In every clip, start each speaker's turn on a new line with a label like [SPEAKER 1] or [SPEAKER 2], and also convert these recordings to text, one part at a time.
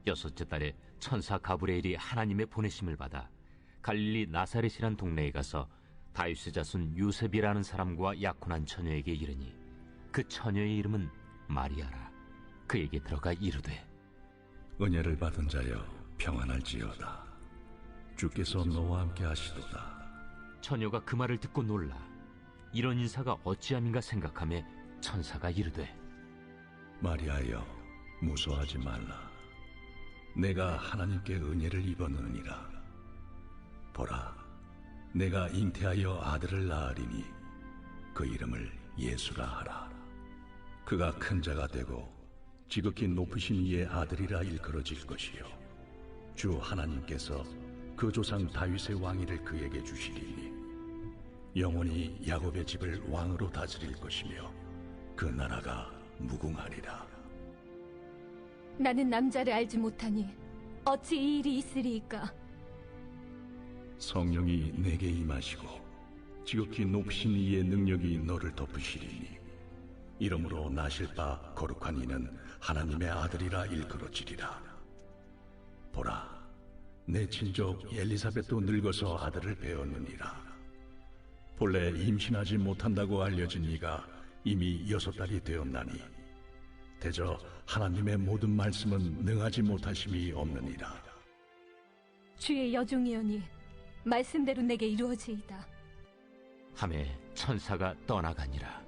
[SPEAKER 1] 여섯째 달에 천사 가브리엘이 하나님의 보내심을 받아 갈릴리 나사렛이란 동네에 가서 다윗의 자손 요셉이라는 사람과 약혼한 처녀에게 이르니 그 처녀의 이름은 마리아라. 그에게 들어가 이르되
[SPEAKER 2] 은혜를 받은 자여 평안할지어다. 주께서 너와 함께 하시도다.
[SPEAKER 1] 처녀가 그 말을 듣고 놀라 이런 인사가 어찌함인가 생각하며 천사가 이르되
[SPEAKER 2] 마리아여 무서워하지 말라. 내가 하나님께 은혜를 입었느니라. 보라, 내가 잉태하여 아들을 낳으리니 그 이름을 예수라 하라. 그가 큰 자가 되고 지극히 높으신 이의 아들이라 일컬어질 것이요 주 하나님께서 그 조상 다윗의 왕위를 그에게 주시리니 영원히 야곱의 집을 왕으로 다스릴 것이며 그 나라가 무궁하리라.
[SPEAKER 3] 나는 남자를 알지 못하니 어찌 이 일이 있으리이까?
[SPEAKER 2] 성령이 내게 임하시고 지극히 높으신 이의 능력이 너를 덮으시리니 이러므로 나실 바 거룩한 이는 하나님의 아들이라 일컬어지리라. 보라, 내 친족 엘리사벳도 늙어서 아들을 배었느니라. 본래 임신하지 못한다고 알려진 이가 이미 6달이 되었나니 대저 하나님의 모든 말씀은 능하지 못하심이 없느니라.
[SPEAKER 3] 주의 여종이오니 말씀대로 내게 이루어지이다.
[SPEAKER 1] 하매 천사가 떠나가니라.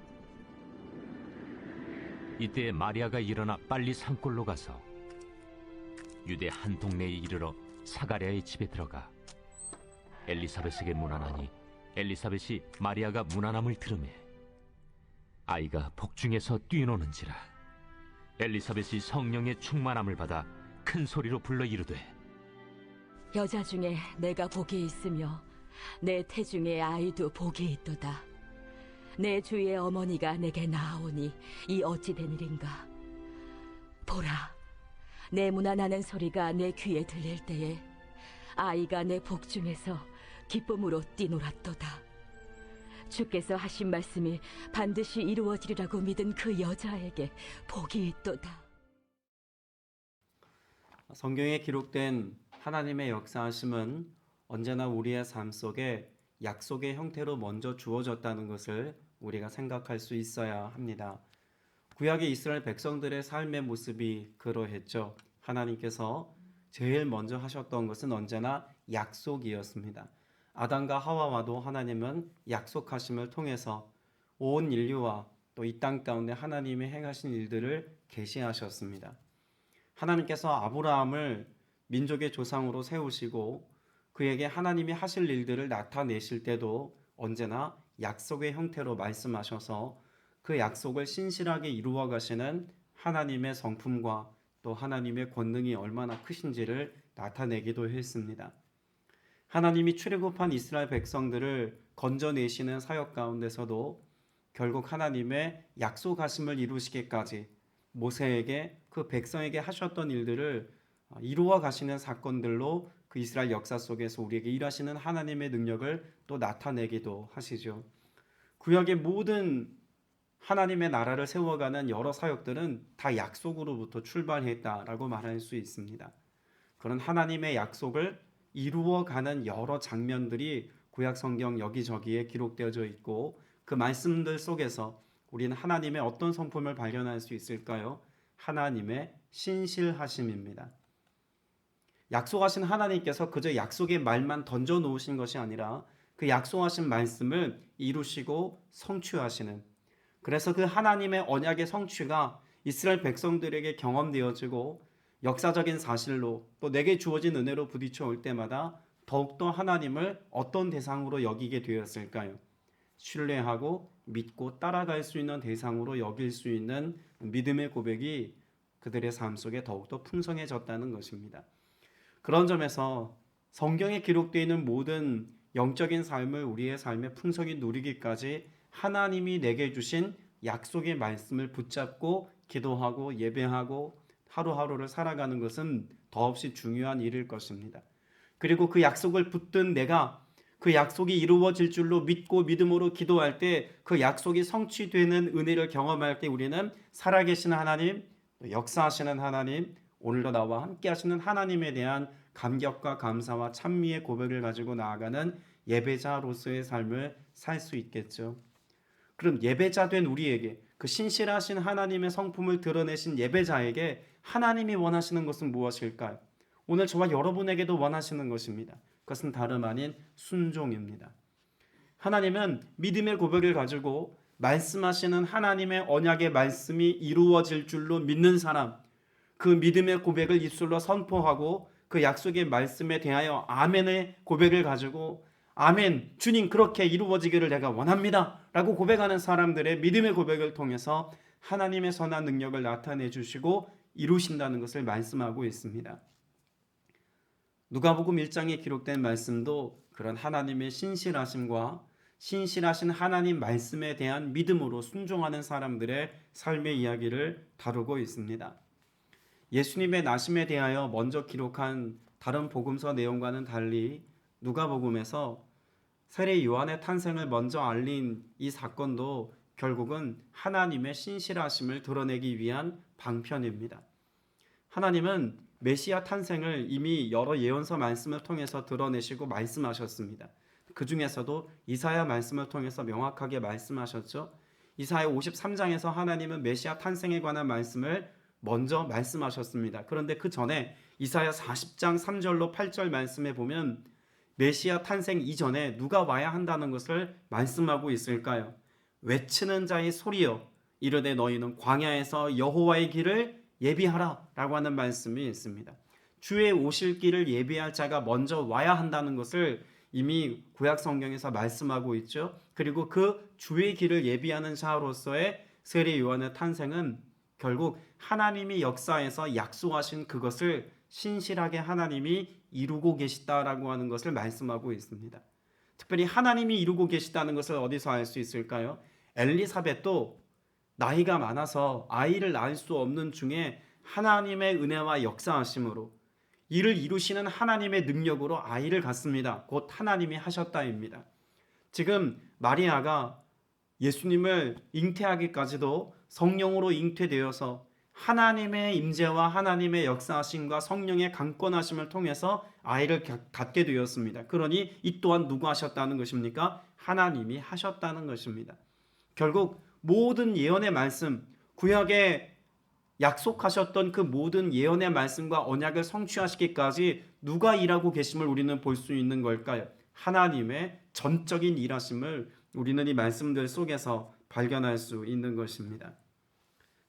[SPEAKER 1] 이때 마리아가 일어나 빨리 산골로 가서 유대 한 동네에 이르러 사가랴의 집에 들어가 엘리사벳에게 문안하니 엘리사벳이 마리아가 문안함을 들으매 아이가 복중에서 뛰노는지라. 엘리사벳이 성령의 충만함을 받아 큰 소리로 불러 이르되
[SPEAKER 4] 여자 중에 내가 복이 있으며 내 태중에 아이도 복이 있도다. 내 주의 어머니가 내게 나아오니 이 어찌 된 일인가. 보라, 내 문안하는 소리가 내 귀에 들릴 때에 아이가 내 복중에서 기쁨으로 뛰놀았도다. 주께서 하신 말씀이 반드시 이루어지리라고 믿은 그 여자에게 복이 있도다.
[SPEAKER 5] 성경에 기록된 하나님의 역사하심은 언제나 우리의 삶 속에 약속의 형태로 먼저 주어졌다는 것을 우리가 생각할 수 있어야 합니다. 구약의 이스라엘 백성들의 삶의 모습이 그러했죠. 하나님께서 제일 먼저 하셨던 것은 언제나 약속이었습니다. 아담과 하와와도 하나님은 약속하심을 통해서 온 인류와 또 이 땅 가운데 하나님이 행하신 일들을 계시하셨습니다. 하나님께서 아브라함을 민족의 조상으로 세우시고 그에게 하나님이 하실 일들을 나타내실 때도 언제나 약속의 형태로 말씀하셔서 그 약속을 신실하게 이루어 가시는 하나님의 성품과 또 하나님의 권능이 얼마나 크신지를 나타내기도 했습니다. 하나님이 출애굽한 이스라엘 백성들을 건져내시는 사역 가운데서도 결국 하나님의 약속하심을 이루시기까지 모세에게 그 백성에게 하셨던 일들을 이루어 가시는 사건들로 그 이스라엘 역사 속에서 우리에게 일하시는 하나님의 능력을 또 나타내기도 하시죠. 구약의 모든 하나님의 나라를 세워가는 여러 사역들은 다 약속으로부터 출발했다라고 말할 수 있습니다. 그런 하나님의 약속을 이루어가는 여러 장면들이 구약 성경 여기저기에 기록되어져 있고 그 말씀들 속에서 우리는 하나님의 어떤 성품을 발견할 수 있을까요? 하나님의 신실하심입니다. 약속하신 하나님께서 그저 약속의 말만 던져 놓으신 것이 아니라 그 약속하신 말씀을 이루시고 성취하시는, 그래서 그 하나님의 언약의 성취가 이스라엘 백성들에게 경험되어지고 역사적인 사실로 또 내게 주어진 은혜로 부딪혀 올 때마다 더욱더 하나님을 어떤 대상으로 여기게 되었을까요? 신뢰하고 믿고 따라갈 수 있는 대상으로 여길 수 있는 믿음의 고백이 그들의 삶 속에 더욱더 풍성해졌다는 것입니다. 그런 점에서 성경에 기록되어 있는 모든 영적인 삶을 우리의 삶의 풍성히 누리기까지 하나님이 내게 주신 약속의 말씀을 붙잡고 기도하고 예배하고 하루하루를 살아가는 것은 더없이 중요한 일일 것입니다. 그리고 그 약속을 붙든 내가 그 약속이 이루어질 줄로 믿고 믿음으로 기도할 때 그 약속이 성취되는 은혜를 경험할 때 우리는 살아계신 하나님, 역사하시는 하나님, 오늘도 나와 함께 하시는 하나님에 대한 감격과 감사와 찬미의 고백을 가지고 나아가는 예배자로서의 삶을 살 수 있겠죠. 그럼 예배자 된 우리에게, 그 신실하신 하나님의 성품을 드러내신 예배자에게 하나님이 원하시는 것은 무엇일까요? 오늘 저와 여러분에게도 원하시는 것입니다. 그것은 다름 아닌 순종입니다. 하나님은 믿음의 고백을 가지고 말씀하시는 하나님의 언약의 말씀이 이루어질 줄로 믿는 사람, 그 믿음의 고백을 입술로 선포하고 그 약속의 말씀에 대하여 아멘의 고백을 가지고 아멘, 주님 그렇게 이루어지기를 내가 원합니다 라고 고백하는 사람들의 믿음의 고백을 통해서 하나님의 선한 능력을 나타내 주시고 이루신다는 것을 말씀하고 있습니다. 누가복음 1장에 기록된 말씀도 그런 하나님의 신실하심과 신실하신 하나님 말씀에 대한 믿음으로 순종하는 사람들의 삶의 이야기를 다루고 있습니다. 예수님의 나심에 대하여 먼저 기록한 다른 복음서 내용과는 달리 누가복음에서 세례 요한의 탄생을 먼저 알린 이 사건도 결국은 하나님의 신실하심을 드러내기 위한 방편입니다. 하나님은 메시아 탄생을 이미 여러 예언서 말씀을 통해서 드러내시고 말씀하셨습니다. 그 중에서도 이사야 말씀을 통해서 명확하게 말씀하셨죠. 이사야 53장에서 하나님은 메시아 탄생에 관한 말씀을 먼저 말씀하셨습니다. 그런데 그 전에 이사야 40장 3절로 8절 말씀에 보면 메시아 탄생 이전에 누가 와야 한다는 것을 말씀하고 있을까요? 외치는 자의 소리여 이르되 너희는 광야에서 여호와의 길을 예비하라 라고 하는 말씀이 있습니다. 주의 오실 길을 예비할 자가 먼저 와야 한다는 것을 이미 구약 성경에서 말씀하고 있죠. 그리고 그 주의 길을 예비하는 자로서의 세례 요한의 탄생은 결국 하나님이 역사에서 약속하신 그것을 신실하게 하나님이 이루고 계시다라고 하는 것을 말씀하고 있습니다. 특별히 하나님이 이루고 계시다는 것을 어디서 알 수 있을까요? 엘리사벳도 나이가 많아서 아이를 낳을 수 없는 중에 하나님의 은혜와 역사하심으로 이를 이루시는 하나님의 능력으로 아이를 갖습니다. 곧 하나님이 하셨다입니다. 지금 마리아가 예수님을 잉태하기까지도 성령으로 잉태되어서 하나님의 임재와 하나님의 역사하심과 성령의 강권하심을 통해서 아이를 갖게 되었습니다. 그러니 이 또한 누가 하셨다는 것입니까? 하나님이 하셨다는 것입니다. 결국 모든 예언의 말씀, 구약에 약속하셨던 그 모든 예언의 말씀과 언약을 성취하시기까지 누가 일하고 계심을 우리는 볼 수 있는 걸까요? 하나님의 전적인 일하심을 우리는 이 말씀들 속에서 발견할 수 있는 것입니다.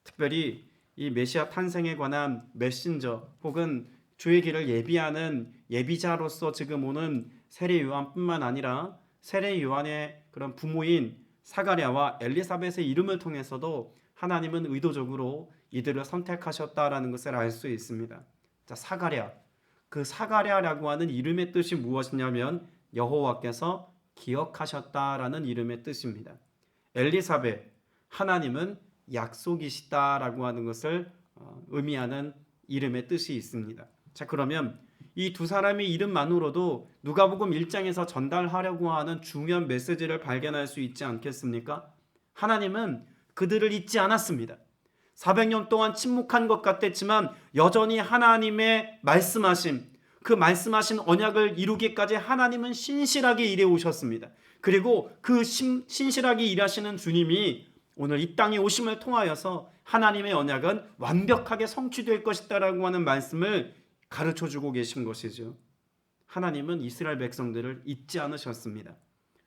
[SPEAKER 5] 특별히 이 메시아 탄생에 관한 메신저 혹은 주의 길을 예비하는 예비자로서 지금 오는 세례 요한뿐만 아니라 세례 요한의 그런 부모인 사가랴와 엘리사벳의 이름을 통해서도 하나님은 의도적으로 이들을 선택하셨다라는 것을 알 수 있습니다. 자, 사가랴. 그 사가랴라고 하는 이름의 뜻이 무엇이냐면 여호와께서 기억하셨다라는 이름의 뜻입니다. 엘리사벳. 하나님은 약속이시다라고 하는 것을 의미하는 이름의 뜻이 있습니다. 자, 그러면 이 두 사람의 이름만으로도 누가복음 1장에서 전달하려고 하는 중요한 메시지를 발견할 수 있지 않겠습니까? 하나님은 그들을 잊지 않았습니다. 400년 동안 침묵한 것 같았지만 여전히 하나님의 말씀하신 그 말씀하신 언약을 이루기까지 하나님은 신실하게 일해 오셨습니다. 그리고 그 신실하게 일하시는 주님이 오늘 이 땅에 오심을 통하여서 하나님의 언약은 완벽하게 성취될 것이다라고 하는 말씀을 가르쳐주고 계신 것이죠. 하나님은 이스라엘 백성들을 잊지 않으셨습니다.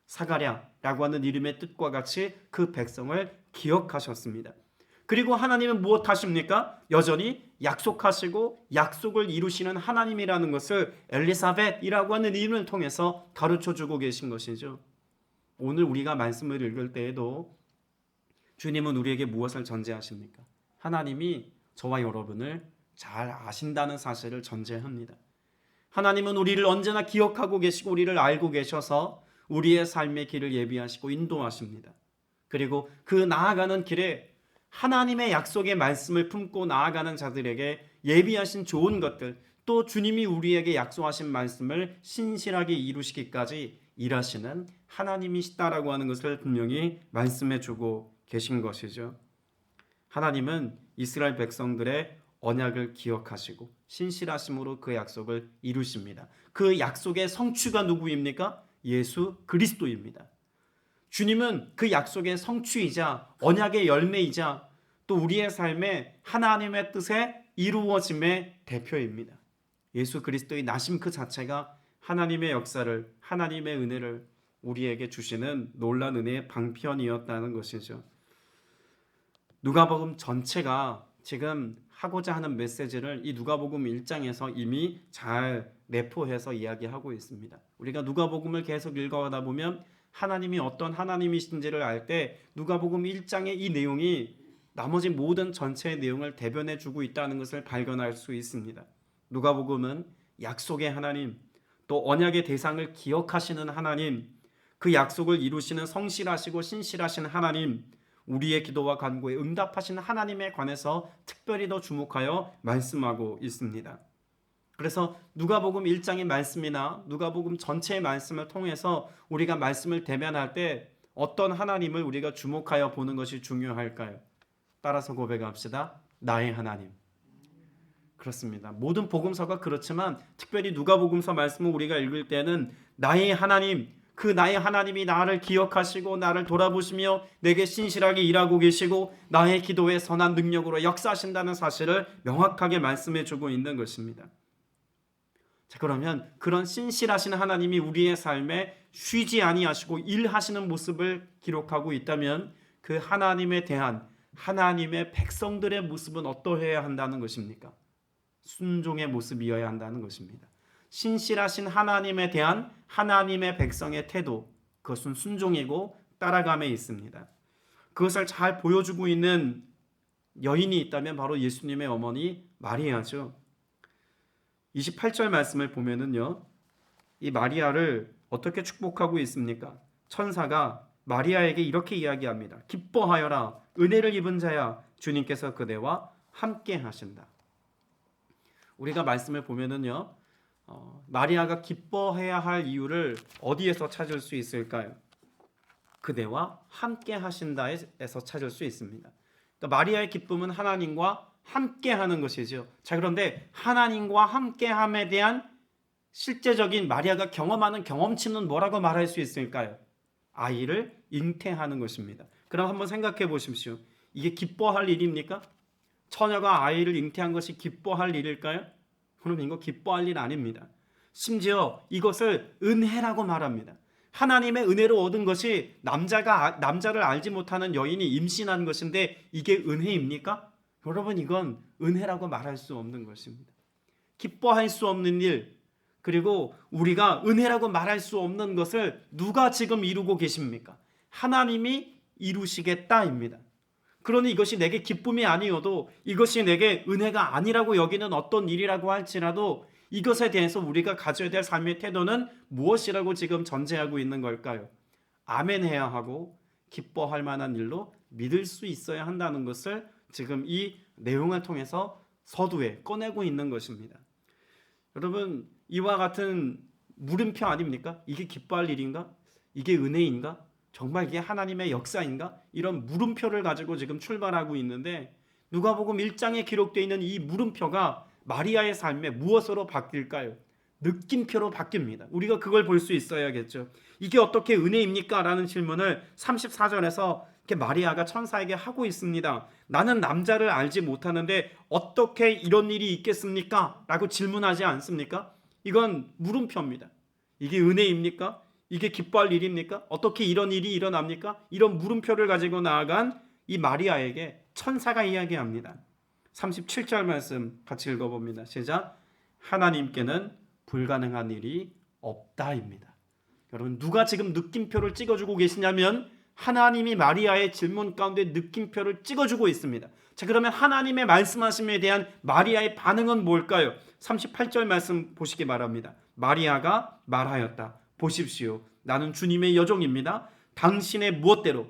[SPEAKER 5] 사가랴라고 하는 이름의 뜻과 같이 그 백성을 기억하셨습니다. 그리고 하나님은 무엇 하십니까? 여전히 약속하시고 약속을 이루시는 하나님이라는 것을 엘리사벳이라고 하는 이름을 통해서 가르쳐주고 계신 것이죠. 오늘 우리가 말씀을 읽을 때에도 주님은 우리에게 무엇을 전제하십니까? 하나님이 저와 여러분을 잘 아신다는 사실을 전제합니다. 하나님은 우리를 언제나 기억하고 계시고 우리를 알고 계셔서 우리의 삶의 길을 예비하시고 인도하십니다. 그리고 그 나아가는 길에 하나님의 약속의 말씀을 품고 나아가는 자들에게 예비하신 좋은 것들, 또 주님이 우리에게 약속하신 말씀을 신실하게 이루시기까지 일하시는 하나님이시다라고 하는 것을 분명히 말씀해 주고 계신 것이죠. 하나님은 이스라엘 백성들의 언약을 기억하시고 신실하심으로 그 약속을 이루십니다. 그 약속의 성취가 누구입니까? 예수 그리스도입니다. 주님은 그 약속의 성취이자 언약의 열매이자 또 우리의 삶에 하나님의 뜻에 이루어짐의 대표입니다. 예수 그리스도의 나심 그 자체가 하나님의 역사를, 하나님의 은혜를 우리에게 주시는 놀라운 은혜의 방편이었다는 것이죠. 누가복음 전체가 지금 하고자 하는 메시지를 이 누가복음 1장에서 이미 잘 내포해서 이야기하고 있습니다. 우리가 누가복음을 계속 읽어가다 보면 하나님이 어떤 하나님이신지를 알 때 누가복음 1장의 이 내용이 나머지 모든 전체의 내용을 대변해 주고 있다는 것을 발견할 수 있습니다. 누가복음은 약속의 하나님, 또 언약의 대상을 기억하시는 하나님, 그 약속을 이루시는 성실하시고 신실하신 하나님, 우리의 기도와 간구에 응답하시는 하나님에 관해서 특별히 더 주목하여 말씀하고 있습니다. 그래서 누가복음 1장의 말씀이나 누가복음 전체의 말씀을 통해서 우리가 말씀을 대변할 때 어떤 하나님을 우리가 주목하여 보는 것이 중요할까요? 따라서 고백합시다. 나의 하나님. 그렇습니다. 모든 복음서가 그렇지만 특별히 누가복음서 말씀을 우리가 읽을 때는 나의 하나님, 그 나의 하나님이 나를 기억하시고 나를 돌아보시며 내게 신실하게 일하고 계시고 나의 기도에 선한 능력으로 역사하신다는 사실을 명확하게 말씀해 주고 있는 것입니다. 자, 그러면 그런 신실하신 하나님이 우리의 삶에 쉬지 아니하시고 일하시는 모습을 기록하고 있다면 그 하나님에 대한 하나님의 백성들의 모습은 어떠해야 한다는 것입니까? 순종의 모습이어야 한다는 것입니다. 신실하신 하나님에 대한 하나님의 백성의 태도, 그것은 순종이고 따라감에 있습니다. 그것을 잘 보여주고 있는 여인이 있다면 바로 예수님의 어머니 마리아죠. 28절 말씀을 보면은요, 이 마리아를 어떻게 축복하고 있습니까? 천사가 마리아에게 이렇게 이야기합니다. 기뻐하여라, 은혜를 입은 자야, 주님께서 그대와 함께 하신다. 우리가 말씀을 보면은요, 마리아가 기뻐해야 할 이유를 어디에서 찾을 수 있을까요? 그대와 함께 하신다에서 찾을 수 있습니다. 그러니까 마리아의 기쁨은 하나님과 함께 하는 것이죠. 자, 그런데 하나님과 함께함에 대한 실제적인 마리아가 경험하는 경험치는 뭐라고 말할 수 있을까요? 아이를 잉태하는 것입니다. 그럼 한번 생각해 보십시오. 이게 기뻐할 일입니까? 처녀가 아이를 잉태한 것이 기뻐할 일일까요? 그럼 이거 기뻐할 일 아닙니다. 심지어 이것을 은혜라고 말합니다. 하나님의 은혜로 얻은 것이 남자를 알지 못하는 여인이 임신한 것인데 이게 은혜입니까? 여러분, 이건 은혜라고 말할 수 없는 것입니다. 기뻐할 수 없는 일, 그리고 우리가 은혜라고 말할 수 없는 것을 누가 지금 이루고 계십니까? 하나님이 이루시겠다입니다. 그러니 이것이 내게 기쁨이 아니어도, 이것이 내게 은혜가 아니라고 여기는 어떤 일이라고 할지라도 이것에 대해서 우리가 가져야 될 삶의 태도는 무엇이라고 지금 전제하고 있는 걸까요? 아멘해야 하고 기뻐할 만한 일로 믿을 수 있어야 한다는 것을 지금 이 내용을 통해서 서두에 꺼내고 있는 것입니다. 여러분, 이와 같은 물음표 아닙니까? 이게 기뻐할 일인가? 이게 은혜인가? 정말 이게 하나님의 역사인가? 이런 물음표를 가지고 지금 출발하고 있는데, 누가복음 1장에 기록되어 있는 이 물음표가 마리아의 삶에 무엇으로 바뀔까요? 느낌표로 바뀝니다. 우리가 그걸 볼 수 있어야겠죠. 이게 어떻게 은혜입니까? 라는 질문을 34절에서 이렇게 마리아가 천사에게 하고 있습니다. 나는 남자를 알지 못하는데 어떻게 이런 일이 있겠습니까? 라고 질문하지 않습니까? 이건 물음표입니다. 이게 은혜입니까? 이게 기뻐할 일입니까? 어떻게 이런 일이 일어납니까? 이런 물음표를 가지고 나아간 이 마리아에게 천사가 이야기합니다. 37절 말씀 같이 읽어봅니다. 시작. 하나님께는 불가능한 일이 없다입니다. 여러분, 누가 지금 느낌표를 찍어주고 계시냐면 하나님이 마리아의 질문 가운데 느낌표를 찍어주고 있습니다. 자, 그러면 하나님의 말씀하심에 대한 마리아의 반응은 뭘까요? 38절 말씀 보시기 바랍니다. 마리아가 말하였다. 보십시오. 나는 주님의 여종입니다. 당신의 무엇대로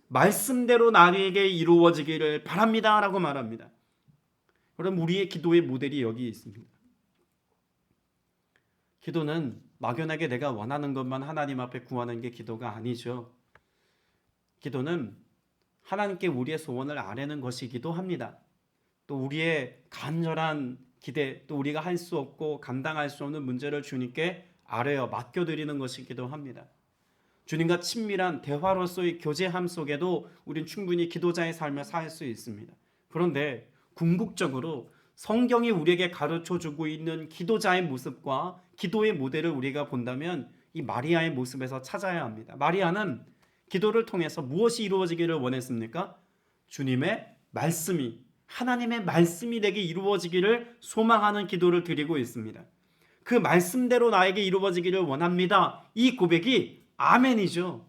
[SPEAKER 5] 말씀대로 나에게 이루어지기를 바랍니다. 라고 말합니다. 그럼 우리의 기도의 모델이 여기 있습니다. 기도는 막연하게 내가 원하는 것만 하나님 앞에 구하는 게 기도가 아니죠. 기도는 하나님께 우리의 소원을 아뢰는 것이기도 합니다. 또 우리의 간절한 기대, 또 우리가 할 수 없고 감당할 수 없는 문제를 주님께 아뢰어 맡겨드리는 것이기도 합니다. 주님과 친밀한 대화로서의 교제함 속에도 우린 충분히 기도자의 삶을 살 수 있습니다. 그런데 궁극적으로 성경이 우리에게 가르쳐주고 있는 기도자의 모습과 기도의 모델을 우리가 본다면 이 마리아의 모습에서 찾아야 합니다. 마리아는 기도를 통해서 무엇이 이루어지기를 원했습니까? 주님의 말씀이, 하나님의 말씀이 내게 이루어지기를 소망하는 기도를 드리고 있습니다. 그 말씀대로 나에게 이루어지기를 원합니다. 이 고백이 아멘이죠.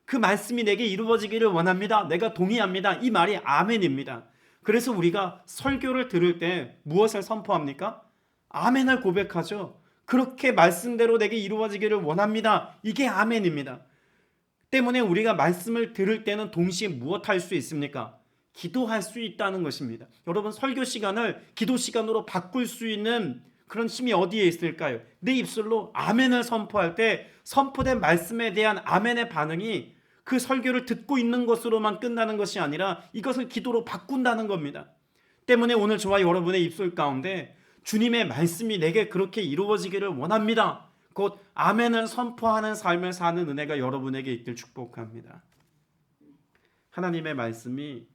[SPEAKER 5] 그 말씀이 내게 이루어지기를 원합니다. 내가 동의합니다. 이 말이 아멘입니다. 그래서 우리가 설교를 들을 때 무엇을 선포합니까? 아멘을 고백하죠. 그렇게 말씀대로 내게 이루어지기를 원합니다. 이게 아멘입니다. 때문에 우리가 말씀을 들을 때는 동시에 무엇할 수 있습니까? 기도할 수 있다는 것입니다. 여러분, 설교 시간을 기도 시간으로 바꿀 수 있는 그런 힘이 어디에 있을까요? 내 입술로 아멘을 선포할 때 선포된 말씀에 대한 아멘의 반응이 그 설교를 듣고 있는 것으로만 끝나는 것이 아니라 이것을 기도로 바꾼다는 겁니다. 때문에 오늘 저와 여러분의 입술 가운데 주님의 말씀이 내게 그렇게 이루어지기를 원합니다. 곧 아멘을 선포하는 삶을 사는 은혜가 여러분에게 있길 축복합니다. 하나님의 말씀이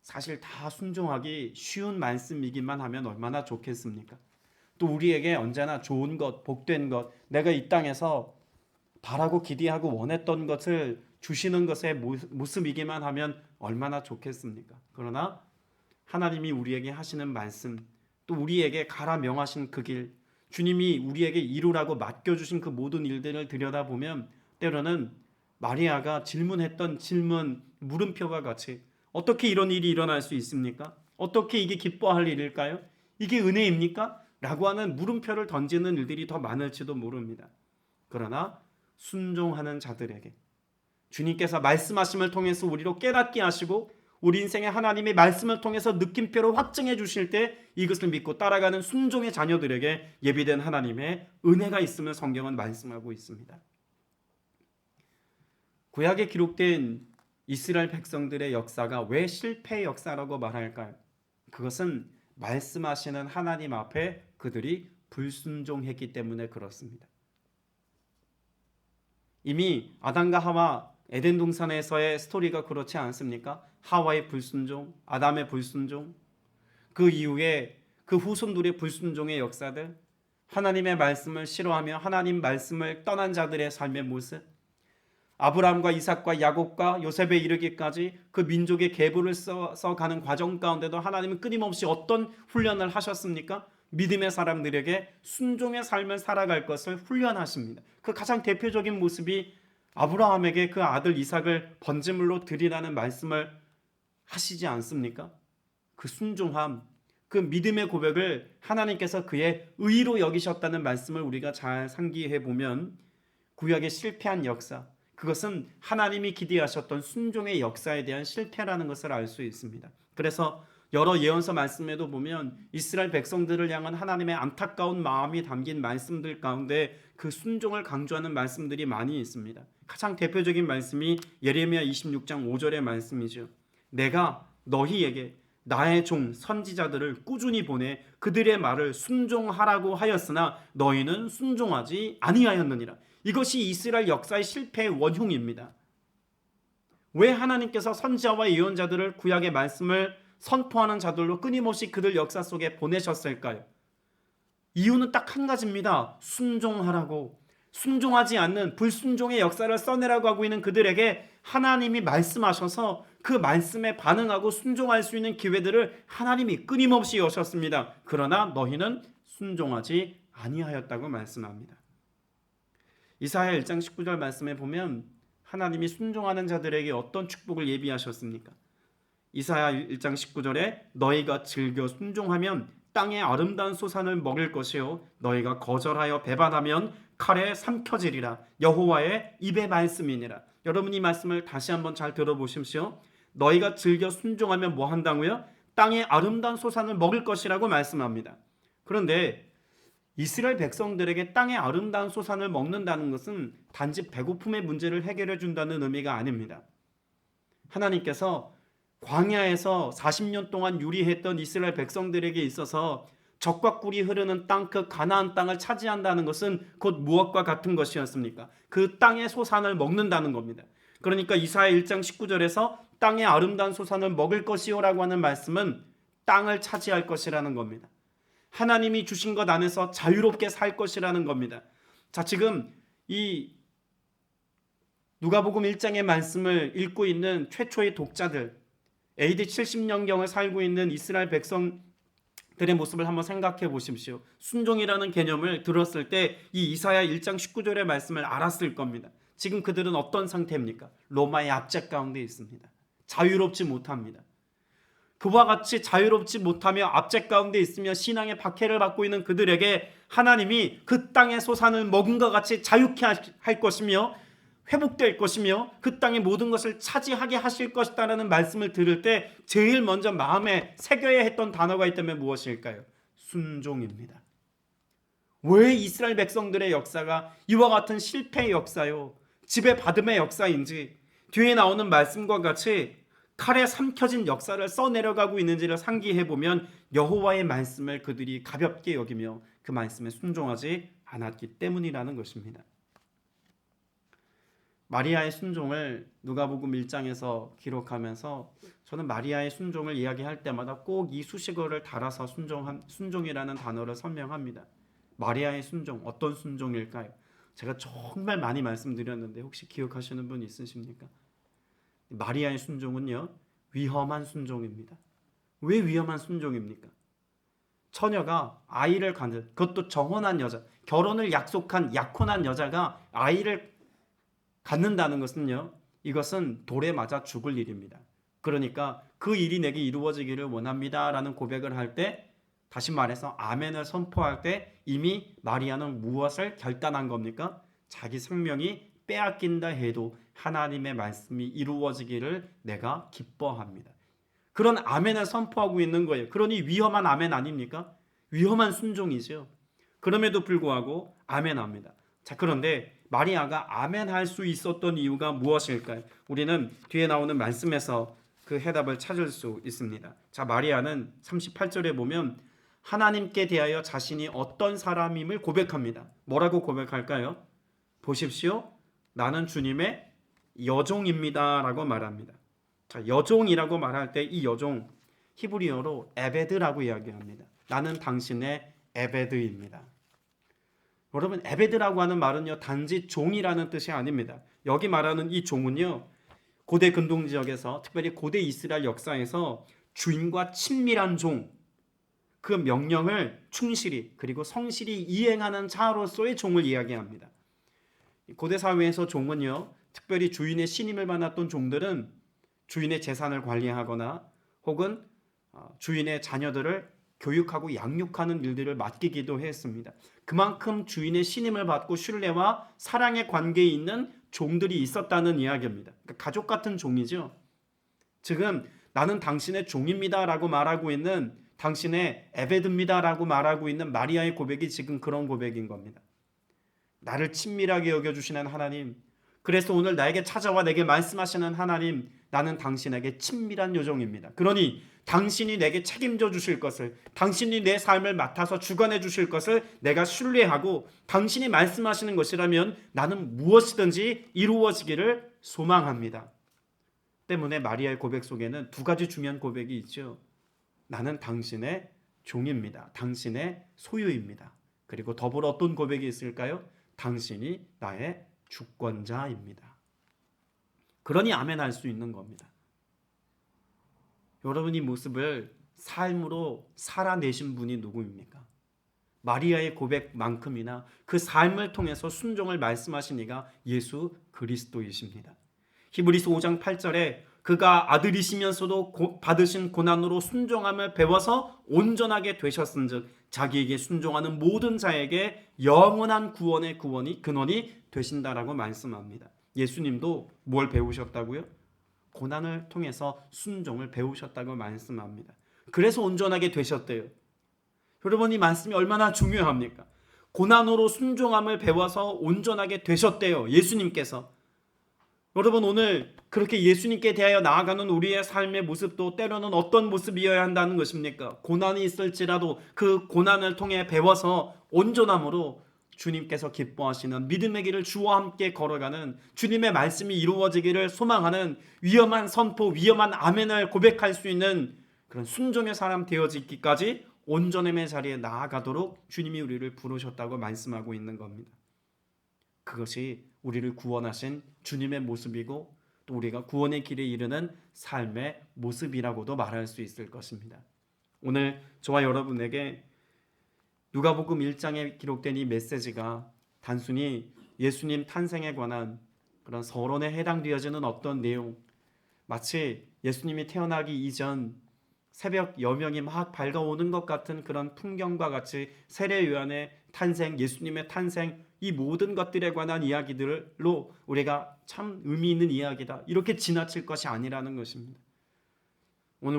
[SPEAKER 5] 사실 다 순종하기 쉬운 말씀이기만 하면 얼마나 좋겠습니까? 또 우리에게 언제나 좋은 것, 복된 것, 내가 이 땅에서 바라고 기대하고 원했던 것을 주시는 것의 모습이기만 하면 얼마나 좋겠습니까? 그러나 하나님이 우리에게 하시는 말씀, 또 우리에게 가라 명하신 그 길, 주님이 우리에게 이루라고 맡겨주신 그 모든 일들을 들여다보면 때로는 마리아가 질문했던 질문, 물음표가 같이 어떻게 이런 일이 일어날 수 있습니까? 어떻게 이게 기뻐할 일일까요? 이게 은혜입니까? 라고 하는 물음표를 던지는 일들이 더 많을지도 모릅니다. 그러나 순종하는 자들에게 주님께서 말씀하심을 통해서 우리로 깨닫게 하시고 우리 인생의 하나님의 말씀을 통해서 느낌표로 확증해 주실 때 이것을 믿고 따라가는 순종의 자녀들에게 예비된 하나님의 은혜가 있음을 성경은 말씀하고 있습니다. 구약에 기록된 이스라엘 백성들의 역사가 왜 실패의 역사라고 말할까요? 그것은 말씀하시는 하나님 앞에 그들이 불순종했기 때문에 그렇습니다. 이미 아담과 하와 에덴 동산에서의 스토리가 그렇지 않습니까? 하와의 불순종, 아담의 불순종, 그 이후에 그 후손들의 불순종의 역사들, 하나님의 말씀을 싫어하며 하나님 말씀을 떠난 자들의 삶의 모습, 아브라함과 이삭과 야곱과 요셉에 이르기까지 그 민족의 계보를 써가는 과정 가운데도 하나님은 끊임없이 어떤 훈련을 하셨습니까? 믿음의 사람들에게 순종의 삶을 살아갈 것을 훈련하십니다. 그 가장 대표적인 모습이 아브라함에게 그 아들 이삭을 번제물로 드리라는 말씀을 하시지 않습니까? 그 순종함, 그 믿음의 고백을 하나님께서 그의 의로 여기셨다는 말씀을 우리가 잘 상기해 보면 구약의 실패한 역사, 그것은 하나님이 기대하셨던 순종의 역사에 대한 실패라는 것을 알 수 있습니다. 그래서 여러 예언서 말씀에도 보면 이스라엘 백성들을 향한 하나님의 안타까운 마음이 담긴 말씀들 가운데 그 순종을 강조하는 말씀들이 많이 있습니다. 가장 대표적인 말씀이 예레미야 26장 5절의 말씀이죠. 내가 너희에게 나의 종 선지자들을 꾸준히 보내 그들의 말을 순종하라고 하였으나 너희는 순종하지 아니하였느니라. 이것이 이스라엘 역사의 실패의 원흉입니다. 왜 하나님께서 선지자와 예언자들을 구약의 말씀을 선포하는 자들로 끊임없이 그들 역사 속에 보내셨을까요? 이유는 딱 한 가지입니다. 순종하라고. 순종하지 않는 불순종의 역사를 써내라고 하고 있는 그들에게 하나님이 말씀하셔서 그 말씀에 반응하고 순종할 수 있는 기회들을 하나님이 끊임없이 여셨습니다. 그러나 너희는 순종하지 아니하였다고 말씀합니다. 이사야 1장 19절 말씀에 보면 하나님이 순종하는 자들에게 어떤 축복을 예비하셨습니까? 이사야 1장 19절에 너희가 즐겨 순종하면 땅의 아름다운 소산을 먹을 것이요 너희가 거절하여 배반하면 칼에 삼켜지리라. 여호와의 입의 말씀이니라. 여러분 이 말씀을 다시 한번 잘 들어보십시오. 너희가 즐겨 순종하면 뭐 한다고요? 땅의 아름다운 소산을 먹을 것이라고 말씀합니다. 그런데 이스라엘 백성들에게 땅의 아름다운 소산을 먹는다는 것은 단지 배고픔의 문제를 해결해 준다는 의미가 아닙니다. 하나님께서 광야에서 40년 동안 유리했던 이스라엘 백성들에게 있어서 적과 꿀이 흐르는 땅, 그 가나안 땅을 차지한다는 것은 곧 무엇과 같은 것이었습니까? 그 땅의 소산을 먹는다는 겁니다. 그러니까 이사야 1장 19절에서 땅의 아름다운 소산을 먹을 것이요라고 하는 말씀은 땅을 차지할 것이라는 겁니다. 하나님이 주신 것 안에서 자유롭게 살 것이라는 겁니다. 자, 지금 이 누가복음 1장의 말씀을 읽고 있는 최초의 독자들, AD 70년경을 살고 있는 이스라엘 백성들의 모습을 한번 생각해 보십시오. 순종이라는 개념을 들었을 때 이 이사야 1장 19절의 말씀을 알았을 겁니다. 지금 그들은 어떤 상태입니까? 로마의 압제 가운데 있습니다. 자유롭지 못합니다. 그와 같이 자유롭지 못하며 압제 가운데 있으며 신앙의 박해를 받고 있는 그들에게 하나님이 그 땅의 소산을 먹은 것 같이 자유케 할 것이며 회복될 것이며 그 땅의 모든 것을 차지하게 하실 것이다라는 말씀을 들을 때 제일 먼저 마음에 새겨야 했던 단어가 있다면 무엇일까요? 순종입니다. 왜 이스라엘 백성들의 역사가 이와 같은 실패의 역사요, 지배받음의 역사인지, 뒤에 나오는 말씀과 같이 칼에 삼켜진 역사를 써내려가고 있는지를 상기해보면 여호와의 말씀을 그들이 가볍게 여기며 그 말씀에 순종하지 않았기 때문이라는 것입니다. 마리아의 순종을 누가복음 1장에서 기록하면서 저는 마리아의 순종을 이야기할 때마다 꼭 이 수식어를 달아서 순종이라는 단어를 설명합니다. 마리아의 순종, 어떤 순종일까요? 제가 정말 많이 말씀드렸는데 혹시 기억하시는 분 있으십니까? 마리아의 순종은요, 위험한 순종입니다. 왜 위험한 순종입니까? 처녀가 아이를 갖는, 그것도 정혼한 여자, 결혼을 약속한 약혼한 여자가 아이를 갖는다는 것은요, 이것은 돌에 맞아 죽을 일입니다. 그러니까 그 일이 내게 이루어지기를 원합니다 라는 고백을 할 때, 다시 말해서 아멘을 선포할 때 이미 마리아는 무엇을 결단한 겁니까? 자기 생명이 빼앗긴다 해도 하나님의 말씀이 이루어지기를 내가 기뻐합니다. 그런 아멘을 선포하고 있는 거예요. 그러니 위험한 아멘 아닙니까? 위험한 순종이죠. 그럼에도 불구하고 아멘합니다. 자, 그런데 마리아가 아멘할 수 있었던 이유가 무엇일까요? 우리는 뒤에 나오는 말씀에서 그 해답을 찾을 수 있습니다. 자, 마리아는 38절에 보면 하나님께 대하여 자신이 어떤 사람임을 고백합니다. 뭐라고 고백할까요? 보십시오. 나는 주님의 여종입니다 라고 말합니다. 자, 여종이라고 말할 때 이 여종 히브리어로 에베드라고 이야기합니다. 나는 당신의 에베드입니다. 여러분, 에베드라고 하는 말은요, 단지 종이라는 뜻이 아닙니다. 여기 말하는 이 종은요, 고대 근동 지역에서, 특별히 고대 이스라엘 역사에서 주인과 친밀한 종, 그 명령을 충실히 그리고 성실히 이행하는 자로서의 종을 이야기합니다. 고대 사회에서 종은요, 특별히 주인의 신임을 받았던 종들은 주인의 재산을 관리하거나 혹은 주인의 자녀들을 교육하고 양육하는 일들을 맡기기도 했습니다. 그만큼 주인의 신임을 받고 신뢰와 사랑의 관계에 있는 종들이 있었다는 이야기입니다. 그러니까 가족 같은 종이죠. 지금 나는 당신의 종입니다 라고 말하고 있는, 당신의 에베드입니다 라고 말하고 있는 마리아의 고백이 지금 그런 고백인 겁니다. 나를 친밀하게 여겨주시는 하나님, 그래서 오늘 나에게 찾아와 내게 말씀하시는 하나님, 나는 당신에게 친밀한 여종입니다. 그러니 당신이 내게 책임져 주실 것을, 당신이 내 삶을 맡아서 주관해 주실 것을 내가 신뢰하고 당신이 말씀하시는 것이라면 나는 무엇이든지 이루어지기를 소망합니다. 때문에 마리아의 고백 속에는 두 가지 중요한 고백이 있죠. 나는 당신의 종입니다. 당신의 소유입니다. 그리고 더불어 어떤 고백이 있을까요? 당신이 나의 주권자입니다. 그러니 아멘할 수 있는 겁니다. 여러분, 이 모습을 삶으로 살아내신 분이 누구입니까? 마리아의 고백만큼이나 그 삶을 통해서 순종을 말씀하신 이가 예수 그리스도이십니다. 히브리서 5장 8절에 그가 아들이시면서도 받으신 고난으로 순종함을 배워서 온전하게 되셨은즉 자기에게 순종하는 모든 자에게 영원한 구원의 근원이 되신다라고 말씀합니다. 예수님도 뭘 배우셨다고요? 고난을 통해서 순종을 배우셨다고 말씀합니다. 그래서 온전하게 되셨대요. 여러분, 이 말씀이 얼마나 중요합니까? 고난으로 순종함을 배워서 온전하게 되셨대요. 예수님께서. 여러분, 오늘 그렇게 예수님께 대하여 나아가는 우리의 삶의 모습도 때로는 어떤 모습이어야 한다는 것입니까? 고난이 있을지라도 그 고난을 통해 배워서 온전함으로 주님께서 기뻐하시는 믿음의 길을 주와 함께 걸어가는, 주님의 말씀이 이루어지기를 소망하는 위험한 선포, 위험한 아멘을 고백할 수 있는 그런 순종의 사람 되어지기까지 온전함의 자리에 나아가도록 주님이 우리를 부르셨다고 말씀하고 있는 겁니다. 그것이 우리를 구원하신 주님의 모습이고 또 우리가 구원의 길에 이르는 삶의 모습이라고도 말할 수 있을 것입니다. 오늘 저와 여러분에게 누가복음 1장에 기록된 이 메시지가 단순히 예수님 탄생에 관한 그런 서론에 해당되어지는 어떤 내용, 마치 예수님이 태어나기 이전 새벽 여명이 막 밝아오는 것 같은 그런 풍경과 같이 세례 요한의 탄생, 예수님의 탄생, 이 모든 것들에 관한 이야기들로 우리가 참 의미 있는 이야기다, 이렇게 지나칠 것이 아니라는 것입니다. 오늘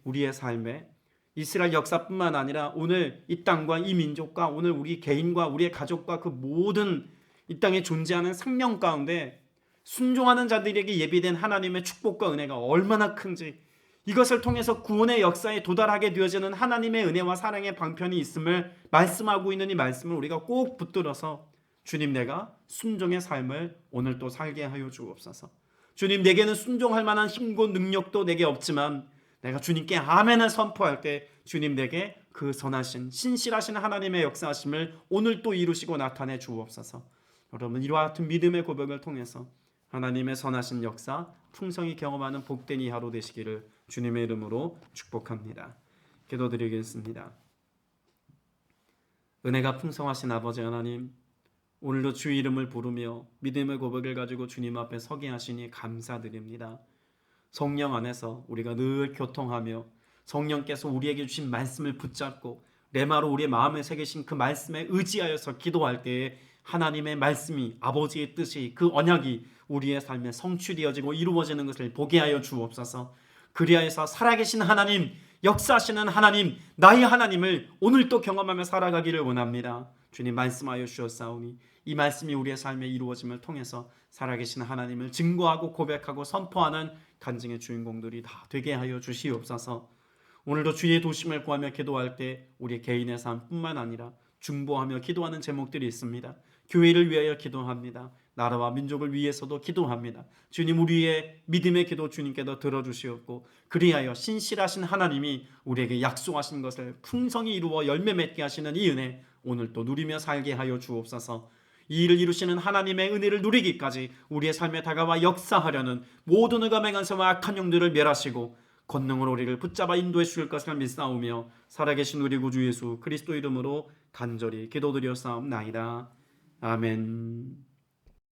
[SPEAKER 5] 우리의 삶에 이스라엘 역사뿐만 아니라 오늘 이 땅과 이 민족과 오늘 우리 개인과 우리의 가족과 그 모든 이 땅에 존재하는 생명 가운데 순종하는 자들에게 예비된 하나님의 축복과 은혜가 얼마나 큰지, 이것을 통해서 구원의 역사에 도달하게 되어지는 하나님의 은혜와 사랑의 방편이 있음을 말씀하고 있는 이 말씀을 우리가 꼭 붙들어서 주님, 내가 순종의 삶을 오늘 또 살게 하여 주옵소서. 주님, 내게는 순종할 만한 힘과 능력도 내게 없지만 내가 주님께 아멘을 선포할 때 주님, 내게 그 선하신 신실하신 하나님의 역사하심을 오늘 또 이루시고 나타내 주옵소서. 여러분, 이와 같은 믿음의 고백을 통해서 하나님의 선하신 역사 풍성히 경험하는 복된 이 하루 되시기를 주님의 이름으로 축복합니다. 기도드리겠습니다. 은혜가 풍성하신 아버지 하나님, 오늘도 주의 이름을 부르며 믿음의 고백을 가지고 주님 앞에 서게 하시니 감사드립니다. 성령 안에서 우리가 늘 교통하며 성령께서 우리에게 주신 말씀을 붙잡고 레마로 우리의 마음에 새기신 그 말씀에 의지하여서 기도할 때에 하나님의 말씀이, 아버지의 뜻이, 그 언약이 우리의 삶에 성취되어지고 이루어지는 것을 보게 하여 주옵소서. 그리하여서 살아계신 하나님, 역사하시는 하나님, 나의 하나님을 오늘 또 경험하며 살아가기를 원합니다. 주님, 말씀하여 주셨사오니 이 말씀이 우리의 삶에 이루어짐을 통해서 살아계신 하나님을 증거하고 고백하고 선포하는 간증의 주인공들이 다 되게 하여 주시옵소서. 오늘도 주의 도심을 구하며 기도할 때 우리 개인의 삶뿐만 아니라 중보하며 기도하는 제목들이 있습니다. 교회를 위하여 기도합니다. 나라와 민족을 위해서도 기도합니다. 주님, 우리의 믿음의 기도 주님께서 들어주시옵고 그리하여 신실하신 하나님이 우리에게 약속하신 것을 풍성히 이루어 열매 맺게 하시는 이 은혜 오늘 또 누리며 살게 하여 주옵소서. 이 일을 이루시는 하나님의 은혜를 누리기까지 우리의 삶에 다가와 역사하려는 모든 의가맹한세와 악한 영들을 멸하시고 권능으로 우리를 붙잡아 인도해 주실 것을 믿사오며 살아계신 우리 구주 예수 그리스도 이름으로 간절히 기도드렸사옵나이다. 아멘.